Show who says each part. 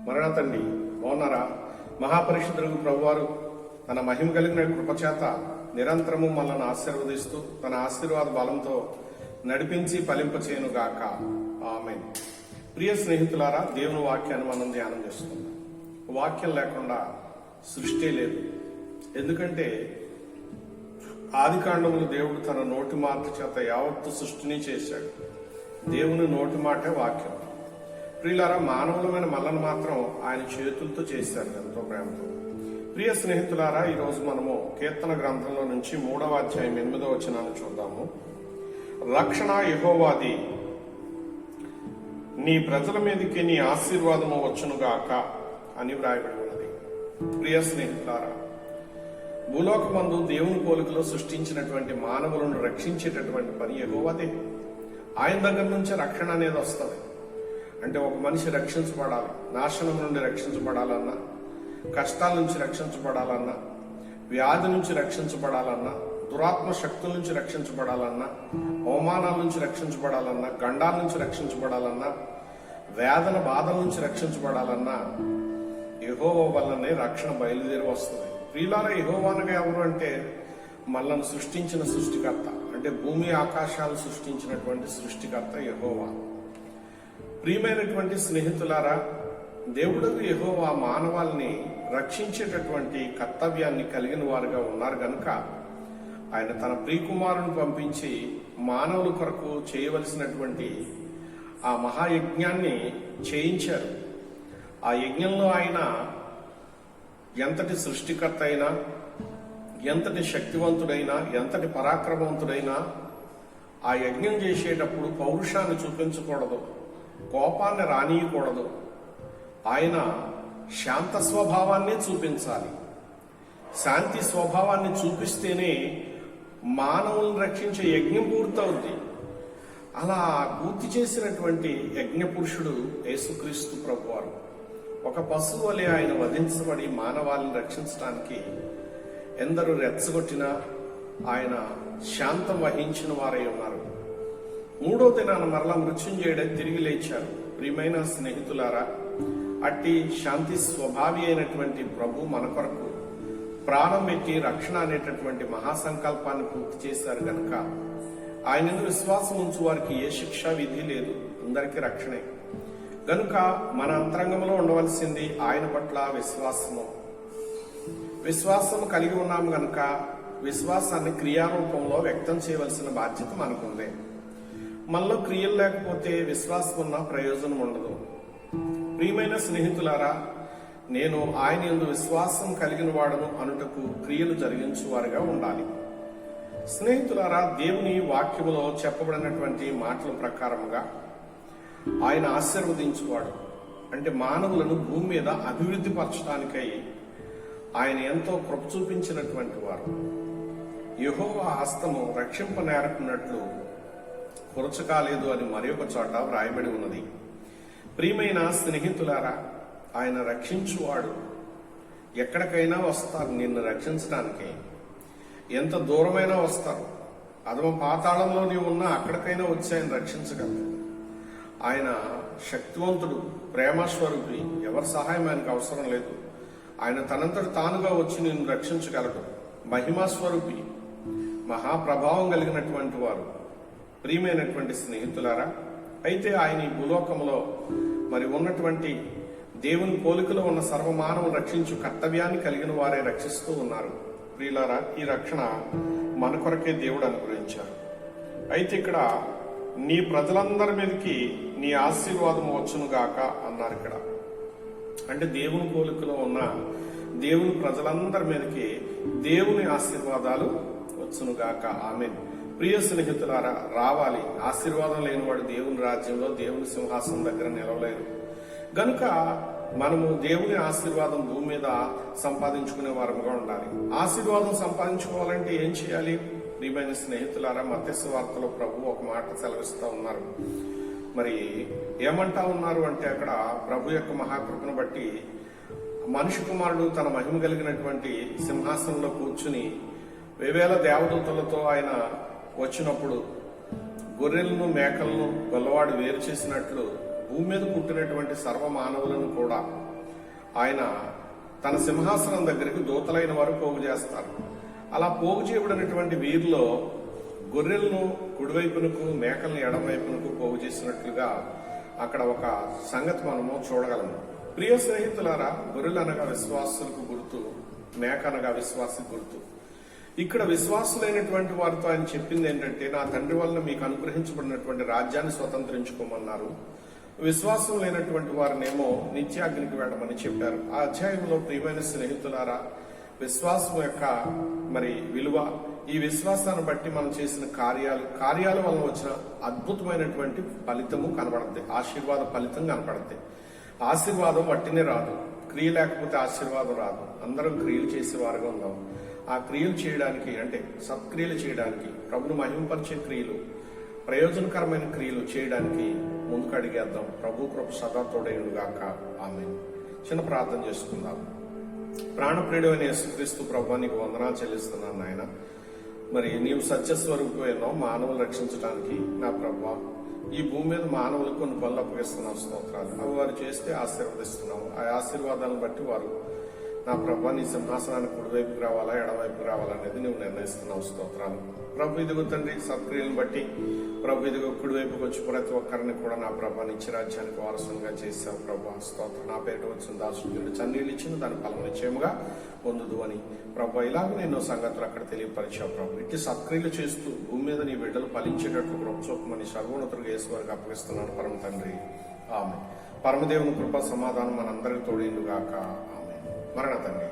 Speaker 1: మరణతండి బాగున్నారా? మహాపరిశుద్ధుడు ప్రభువారు తన మహిమ కలిగిన కృపచేత నిరంతరము మనల్ని ఆశీర్వదిస్తూ తన ఆశీర్వాద బలంతో నడిపించి ఫలింపచేయునుగాక. ఆమేన్. ప్రియ స్నేహితులారా, దేవుని వాక్యాన్ని మనం ధ్యానం చేస్తున్నాం. వాక్యం లేకుండా సృష్టి లేదు. ఎందుకంటే ఆది కాండములు దేవుడు తన నోటి మాట చేత యావత్తు సృష్టిని చేశాడు. దేవుని నోటి మాటే వాక్యం. ప్రియులారా, మానవులమైన మనల్ని మాత్రం ఆయన చేతులతో చేశారు ఎంతో ప్రేమతో. ప్రియ స్నేహితులారా, ఈరోజు మనము కీర్తన గ్రంథంలో నుంచి 3వ అధ్యాయం 8వ వచనాన్ని చూద్దాము. రక్షణ యెహోవాది, నీ ప్రజల మీదకి నీ ఆశీర్వాదము వచ్చునుగాక అని వ్రాయబడి ఉన్నది. ప్రియ స్నేహితులారా, భూలోకమందు దేవుని పోలికలో సృష్టించినటువంటి మానవులను రక్షించేటటువంటి పని యెహోవాదే. ఆయన దగ్గర నుంచి రక్షణ అనేది వస్తుంది. అంటే ఒక మనిషి రక్షించబడాలి, నాశనం నుండి రక్షించబడాలన్నా, కష్టాల నుంచి రక్షించబడాలన్నా, వ్యాధి నుంచి రక్షించబడాలన్నా, దురాత్మ శక్తుల నుంచి రక్షించబడాలన్నా, అవమానాల నుంచి రక్షించబడాలన్నా, గండాల నుంచి రక్షించబడాలన్నా, వేదన బాధల నుంచి రక్షించబడాలన్నా యెహోవా వల్లనే రక్షణ బయలుదేరి వస్తుంది. ప్రియులారా, యెహోవా అనగా ఎవరు అంటే మనల్ని సృష్టించిన సృష్టికర్త, అంటే భూమి ఆకాశాలు సృష్టించినటువంటి సృష్టికర్త యెహోవా. ప్రియమైనటువంటి స్నేహితులారా, దేవుడు యెహోవా మానవాల్ని రక్షించేటటువంటి కర్తవ్యాన్ని కలిగిన వారుగా ఉన్నారు గనుక ఆయన తన ప్రియకుమారుని పంపించి మానవుల కొరకు చేయవలసినటువంటి ఆ మహాయజ్ఞాన్ని చేయించారు. ఆ యజ్ఞంలో ఆయన ఎంతటి సృష్టికర్త అయినా, ఎంతటి శక్తివంతుడైనా, ఎంతటి పరాక్రమవంతుడైనా ఆ యజ్ఞం చేసేటప్పుడు పౌరుషాన్ని చూపించకూడదు, కోపాన్ని రానియకూడదు. ఆయన శాంత స్వభావాన్ని చూపించాలి. శాంతి స్వభావాన్ని చూపిస్తేనే మానవులను రక్షించే యజ్ఞం పూర్తవుద్ది. అలా పూర్తి చేసినటువంటి యజ్ఞ పురుషుడు యేసుక్రీస్తు ప్రభువారు. ఒక పశువు వలె ఆయన వధించబడి మానవాళిని రక్షించడానికి ఎందరూ రెచ్చగొట్టినా ఆయన శాంతం వహించిన వారై ఉన్నారు. 3వ దినాన మరలా మృత్యుంజయుడై తిరిగి లేచారు. ప్రియమైన స్నేహితులారా, అట్టి శాంతి స్వభావి అయినటువంటి ప్రభు మన కొరకు ప్రాణం పెట్టి రక్షణ అనేటటువంటి మహాసంకల్పాన్ని పూర్తి చేశారు గనక ఆయన విశ్వాసం ఉంచు వారికి ఏ శిక్షా విధి లేదు, అందరికీ రక్షణే. గనుక మన అంతరంగంలో ఉండవలసింది ఆయన పట్ల విశ్వాసము కలిగి ఉన్నాము గనుక విశ్వాసాన్ని క్రియారూపంలో వ్యక్తం చేయవలసిన బాధ్యత మనకుంది. మనలో క్రియలు లేకపోతే విశ్వాసం ఉన్న ప్రయోజనం ఉండదు. ప్రియమైన స్నేహితులారా, నేను ఆయన యందు విశ్వాసం కలిగిన వాడను అనుటకు క్రియలు జరిగించువారుగా ఉండాలి. స్నేహితులారా, దేవుని వాక్యములో చెప్పబడినటువంటి మాటల ప్రకారముగా ఆయన ఆశీర్వదించువాడు. అంటే మానవులను భూమి మీద అభివృద్ధి పరచడానికై ఆయన ఎంతో కృప చూపించినటువంటి వారు. యెహోవా హస్తము రక్షింపనేరకున్నట్లు కురచకాలేదు అని మరి ఒక చోట వ్రాయబడి ఉన్నది. ప్రియమైన స్నేహితులారా, ఆయన రక్షించువాడు. ఎక్కడికైనా వస్తారు నిన్ను రక్షించడానికి. ఎంత దూరమైనా వస్తారు. అదమ పాతాళంలో నీవు ఉన్నా అక్కడికైనా వచ్చి ఆయన రక్షించగలరు. ఆయన శక్తివంతుడు, ప్రేమస్వరూపి. ఎవరి సహాయం ఆయనకు అవసరం లేదు. ఆయన తనంతటి తానుగా వచ్చి నిన్ను రక్షించగలడు. మహిమాస్వరూపి, మహాప్రభావం కలిగినటువంటి వారు. ప్రియమైనటువంటి స్నేహితులారా, అయితే ఆయన ఈ భూలోకంలో మరి ఉన్నటువంటి దేవుని పోలికలో ఉన్న సర్వమానవం రక్షించు కర్తవ్యాన్ని కలిగిన వారే రక్షిస్తూ ఉన్నారు. ప్రియులారా, ఈ రక్షణ మన కొరకే దేవుడు అనుగ్రహించారు. అయితే ఇక్కడ నీ ప్రజలందరి మీదకి నీ ఆశీర్వాదం వచ్చునుగాక అన్నారు. ఇక్కడ అంటే దేవుని పోలికలో ఉన్న దేవుని ప్రజలందరి మీదకి దేవుని ఆశీర్వాదాలు వచ్చునుగాక. ఆమేన్. ప్రియ స్నేహితులారా, రావాలి. ఆశీర్వాదం లేనివాడు దేవుని రాజ్యంలో దేవుని సింహాసనం దగ్గర నిలవలేరు. గనుక మనము దేవుని ఆశీర్వాదం భూమి మీద సంపాదించుకునే వారముగా ఉండాలి. ఆశీర్వాదం సంపాదించుకోవాలంటే ఏం చేయాలి? ప్రియమైన స్నేహితులారా, మత్తయి సువార్తలో ప్రభు ఒక మాట సెలవిస్తూ ఉన్నారు. మరి ఏమంటా ఉన్నారు అంటే, అక్కడ ప్రభు యొక్క మహాకృపను బట్టి మనిషి కుమారుడు తన మహిమ కలిగినటువంటి సింహాసనంలో కూర్చుని వేవేల దేవదూతలతో ఆయన వచ్చినప్పుడు గొర్రెలను మేకలను గొల్లవాడు వేరు చేసినట్లు భూమి మీద పుట్టినటువంటి సర్వ మానవులను కూడా ఆయన తన సింహాసనం దగ్గరికి దూతలైన వారు పోగు చేస్తారు. అలా పోగు చేయబడినటువంటి వీరిలో గొర్రెలను కుడివైపునకు మేకలను ఎడమవైపునకు పోగు చేసినట్లుగా అక్కడ ఒక సంగతి మనము చూడగలము. ప్రియ స్నేహితులారా, గొర్రెలు అనగా విశ్వాసులకు గుర్తు, మేక అనగా విశ్వాసకు గుర్తు. ఇక్కడ విశ్వాసులైనటువంటి వారితో ఆయన చెప్పింది ఏంటంటే, నా తండ్రి వలన మీకు అనుగ్రహించబడినటువంటి రాజ్యాన్ని స్వతంత్రించుకోమన్నారు. విశ్వాసం లేనటువంటి వారినేమో నిత్యాగ్నికి వెళ్ళమని చెప్పారు. ఆ అధ్యాయంలో ప్రియమైన స్నేహితులారా, విశ్వాసం యొక్క విలువ, ఈ విశ్వాసాన్ని బట్టి మనం చేసిన కార్యాల వలన వచ్చిన అద్భుతమైనటువంటి ఫలితము కనబడుద్ది, ఆశీర్వాద ఫలితం కనపడుద్ది. ఆశీర్వాదం వట్టినే రాదు, క్రియ లేకపోతే ఆశీర్వాదం రాదు. అందరం క్రియలు చేసేవారుగా ఉన్నాం. ఆ క్రియలు చేయడానికి, అంటే సత్క్రియలు చేయడానికి, ప్రభును మహిమపరిచే క్రియలు, ప్రయోజనకరమైన క్రియలు చేయడానికి ముందుకు అడిగేద్దాం. ప్రభు కృప సదా తోడేయుడుగాక. ఆమేన్. చిన్న ప్రార్థన చేసుకుందాం. ప్రాణప్రియుడు అయిన యేసుక్రీస్తు ప్రభు, నీకు వందనాలు చెల్లిస్తున్నాను నాయన. నీవు సత్యస్వరూపమైనావు మానవులు రక్షించడానికి. నా ప్రభు, ఈ భూమి మీద మానవులకు కొన్ని పనులు అప్పగిస్తున్నావు, స్తోత్రాలు. అవి వారు చేస్తే ఆశీర్వదిస్తున్నావు. ఆ ఆశీర్వాదాలను బట్టి వారు నా ప్రభు నీ సింహాసనానికి కుడివైపుకి రావాలా ఎడవైపుకి రావాలా అనేది నువ్వు నిర్ణయిస్తున్నావు, స్తోత్రాలు. ప్రభు, ఇదిగో తండ్రి, సత్క్రియలను బట్టి ప్రభు ఇదిగో కుడివైపుకి వచ్చి ప్రతి ఒక్కరిని కూడా నా ప్రభు నిత్య రాజ్యానికి వారసులుగా చేశావు ప్రభు, స్తోత్రం. నా పేట వచ్చిన దాసుడు చన్నీళ్ళు ఇచ్చిన దాని ఫలం నిశ్చయముగా పొందుదు అని ప్రభు ఇలాగ ఎన్నో సంగతులు అక్కడ తెలియపరిచావు ప్రభు. ఇట్టి సత్క్రియలు చేస్తూ భూమి మీద నీ బిడ్డలు ఫలించేటట్లు కృప చూపమని సర్వోన్నతుడిగా యేసు వారికి అప్పగిస్తున్నాను పరమ తండ్రి. ఆమె పరమదేవుని కృప సమాధానం మనందరికీ తోడేందుగాక. ఆమె. మరణ తండ్రి.